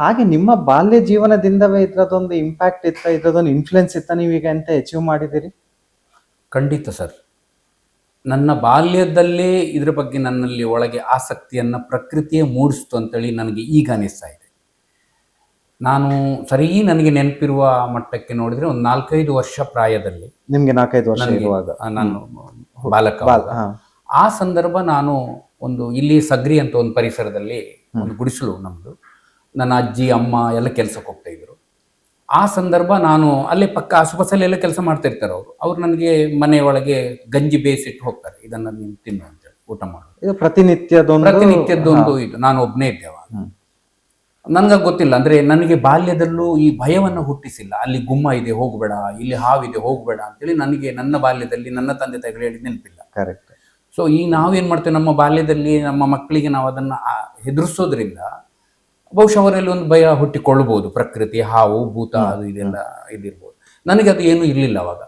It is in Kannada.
ಹಾಗೆ ನಿಮ್ಮ ಬಾಲ್ಯ ಜೀವನದಿಂದವೇ ಇದ್ರದೊಂದು ಇಂಪ್ಯಾಕ್ಟ್ ಇತ್ತ, ಇದ್ರದೊಂದು ಇನ್ಫ್ಲುಯೆನ್ಸ್ ಇತ್ತ, ನೀವೀಗ ಎಂತ ಅಚೀವ್ ಮಾಡಿದಿರಿ? ಖಂಡಿತ ಸರ್. ನನ್ನ ಬಾಲ್ಯದಲ್ಲೇ ಇದ್ರ ಬಗ್ಗೆ ನನ್ನಲ್ಲಿ ಒಳಗೆ ಆಸಕ್ತಿಯನ್ನು ಪ್ರಕೃತಿಯೇ ಮೂಡಿಸ್ತು ಅಂತೇಳಿ ನನಗೆ ಈಗ ಅನಿಸ್ತಾ ಇದೆ. ನಾನು ನನಗೆ ನೆನಪಿರುವ ಮಟ್ಟಕ್ಕೆ ನೋಡಿದರೆ ಒಂದು 4-5 ವರ್ಷ ಪ್ರಾಯದಲ್ಲಿ, ನಿಮ್ಗೆ 4-5 ವರ್ಷ ಇರುವಾಗ ನಾನು ಬಾಲಕ. ಆ ಸಂದರ್ಭ ನಾನು ಇಲ್ಲಿ ಸಗ್ರಿ ಅಂತ ಒಂದು ಪರಿಸರದಲ್ಲಿ ಒಂದು ಗುಡಿಸಲು ನಮ್ಮದು, ನನ್ನ ಅಜ್ಜಿ ಅಮ್ಮ ಎಲ್ಲ ಕೆಲಸಕ್ಕೆ ಹೋಗ್ತಾ ಇದ್ರು. ಆ ಸಂದರ್ಭ ನಾನು ಅಲ್ಲೇ ಪಕ್ಕ ಆಸುಪಾಸಲ್ಲಿ ಎಲ್ಲ ಕೆಲಸ ಮಾಡ್ತಾ ಇರ್ತಾರೆ ಅವ್ರು ನನಗೆ ಮನೆಯೊಳಗೆ ಗಂಜಿ ಬೇಯಿಸಿಟ್ಟು ಹೋಗ್ತಾರೆ, ಇದನ್ನ ನೀನು ತಿನ್ನು ಅಂತೇಳಿ, ಊಟ ಮಾಡೋದು. ಇದು ಪ್ರತಿನಿತ್ಯದೊಂದು ಇದು. ನಾನು ಒಬ್ಬನೇ ಇದ್ದೆ ಅವಾಗ. ನನ್ಗೆ ಗೊತ್ತಿಲ್ಲ, ಅಂದ್ರೆ ನನಗೆ ಬಾಲ್ಯದಲ್ಲೂ ಈ ಭಯವನ್ನು ಹುಟ್ಟಿಸಿಲ್ಲ. ಅಲ್ಲಿ ಗುಮ್ಮ ಇದೆ ಹೋಗ್ಬೇಡ, ಇಲ್ಲಿ ಹಾವಿದೆ ಹೋಗ್ಬೇಡ ಅಂತೇಳಿ ನನಗೆ ನನ್ನ ಬಾಲ್ಯದಲ್ಲಿ ನನ್ನ ತಂದೆ ತಾಯಿಗಳು ಹೇಳಿದ ನೆನಪಿಲ್ಲ. ಕರೆಕ್ಟ್. ಸೊ ನಾವೇನ್ ಮಾಡ್ತೇವೆ, ನಮ್ಮ ಬಾಲ್ಯದಲ್ಲಿ ನಮ್ಮ ಮಕ್ಕಳಿಗೆ ನಾವು ಅದನ್ನ ಹೆದರಿಸೋದ್ರಿಂದ ಬಹುಶಃ ಅವರಲ್ಲಿ ಒಂದು ಭಯ ಹುಟ್ಟಿಕೊಳ್ಳಬಹುದು. ಪ್ರಕೃತಿ, ಹಾವು, ಭೂತ, ಅದು ಇದೆಲ್ಲ ಇದಿರ್ಬೋದು. ನನಗೆ ಅದು ಏನು ಇರಲಿಲ್ಲ ಅವಾಗ.